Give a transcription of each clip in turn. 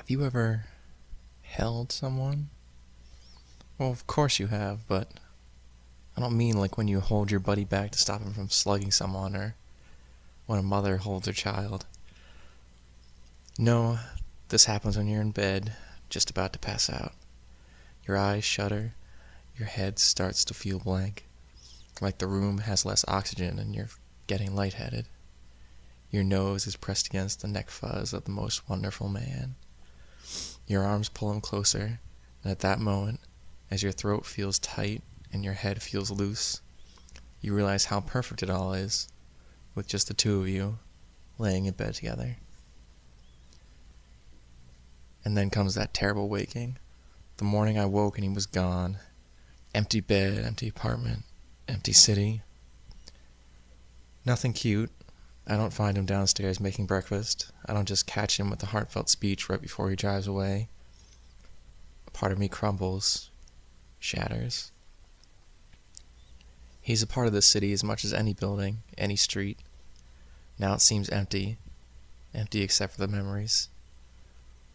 Have you ever held someone? Well, of course you have, but I don't mean like when you hold your buddy back to stop him from slugging someone or when a mother holds her child. No, this happens when you're in bed, just about to pass out. Your eyes shudder, your head starts to feel blank, like the room has less oxygen and you're getting lightheaded. Your nose is pressed against the neck fuzz of the most wonderful man. Your arms pull him closer, and at that moment, as your throat feels tight and your head feels loose, you realize how perfect it all is, with just the two of you, laying in bed together. And then comes that terrible waking. The morning I woke and he was gone. Empty bed, empty apartment, empty city. Nothing cute. I don't find him downstairs making breakfast. I don't just catch him with a heartfelt speech right before he drives away. A part of me crumbles, shatters. He's a part of this city as much as any building, any street. Now it seems empty except for the memories.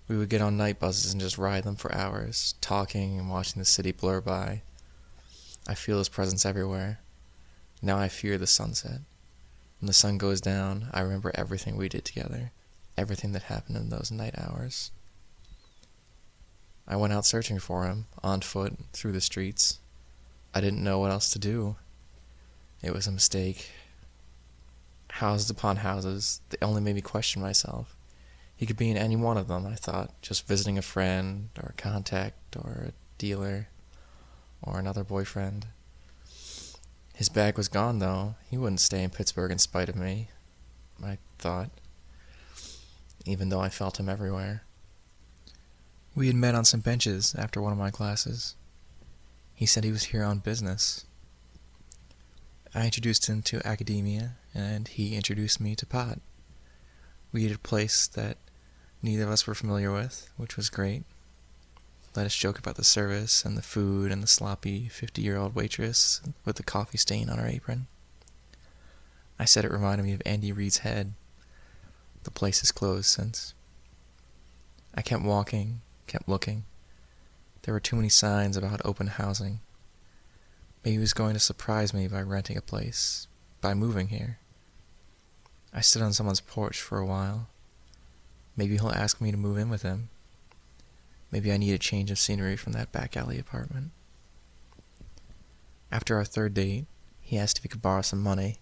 We would get on night buses and just ride them for hours, talking and watching the city blur by. I feel his presence everywhere. Now I fear the sunset. When the sun goes down, I remember everything we did together, everything that happened in those night hours. I went out searching for him, on foot, through the streets. I didn't know what else to do. It was a mistake. Houses upon houses, they only made me question myself. He could be in any one of them, I thought, just visiting a friend, or a contact, or a dealer, or another boyfriend. His bag was gone, though. He wouldn't stay in Pittsburgh in spite of me, I thought, even though I felt him everywhere. We had met on some benches after one of my classes. He said he was here on business. I introduced him to academia, and he introduced me to pot. We ate at a place that neither of us were familiar with, which was great. Let us joke about the service and the food and the sloppy 50-year-old waitress with the coffee stain on her apron. I said it reminded me of Andy Reid's head. The place is closed since. I kept walking, kept looking. There were too many signs about open housing. Maybe he was going to surprise me by renting a place, by moving here. I stood on someone's porch for a while. Maybe he'll ask me to move in with him. Maybe I need a change of scenery from that back alley apartment. After our third date, he asked if he could borrow some money.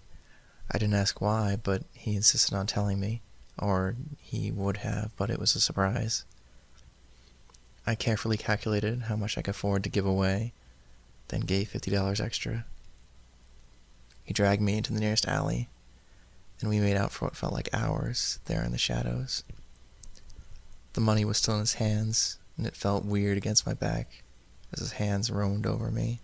I didn't ask why, but he insisted on telling me. Or he would have, but it was a surprise. I carefully calculated how much I could afford to give away, then gave $50 extra. He dragged me into the nearest alley, and we made out for what felt like hours there in the shadows. The money was still in his hands, and it felt weird against my back as his hands roamed over me.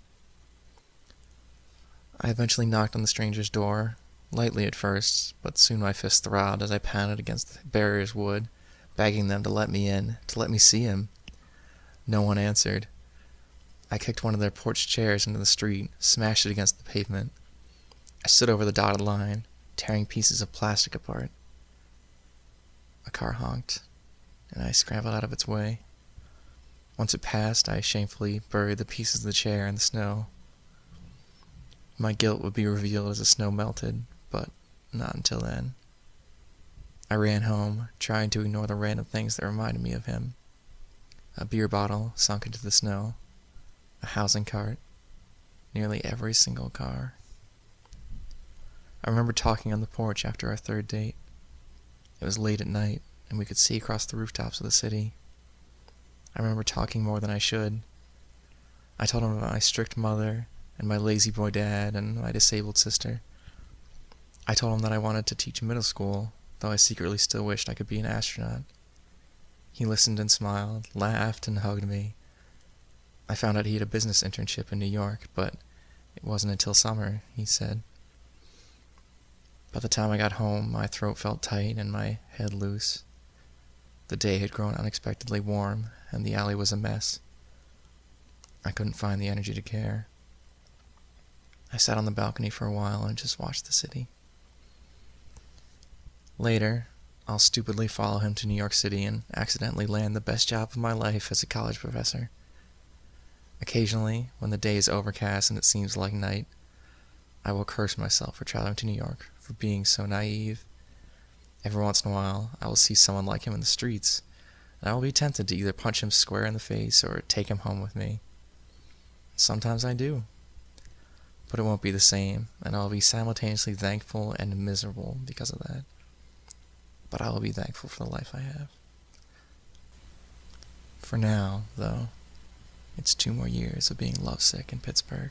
I eventually knocked on the stranger's door, lightly at first, but soon my fist throbbed as I pounded against the barrier's wood, begging them to let me in, to let me see him. No one answered. I kicked one of their porch chairs into the street, smashed it against the pavement. I stood over the dotted line, tearing pieces of plastic apart. A car honked, and I scrambled out of its way. Once it passed, I shamefully buried the pieces of the chair in the snow. My guilt would be revealed as the snow melted, but not until then. I ran home, trying to ignore the random things that reminded me of him. A beer bottle sunk into the snow, a housing cart, nearly every single car. I remember talking on the porch after our third date. It was late at night, and we could see across the rooftops of the city. I remember talking more than I should. I told him about my strict mother, and my lazy boy dad, and my disabled sister. I told him that I wanted to teach middle school, though I secretly still wished I could be an astronaut. He listened and smiled, laughed and hugged me. I found out he had a business internship in New York, but it wasn't until summer, he said. By the time I got home, my throat felt tight and my head loose. The day had grown unexpectedly warm, and the alley was a mess. I couldn't find the energy to care. I sat on the balcony for a while and just watched the city. Later, I'll stupidly follow him to New York City and accidentally land the best job of my life as a college professor. Occasionally, when the day is overcast and it seems like night, I will curse myself for traveling to New York, for being so naive. Every once in a while, I will see someone like him in the streets, and I will be tempted to either punch him square in the face or take him home with me. Sometimes I do. But it won't be the same, and I will be simultaneously thankful and miserable because of that. But I will be thankful for the life I have. For now, though, it's 2 more years of being lovesick in Pittsburgh.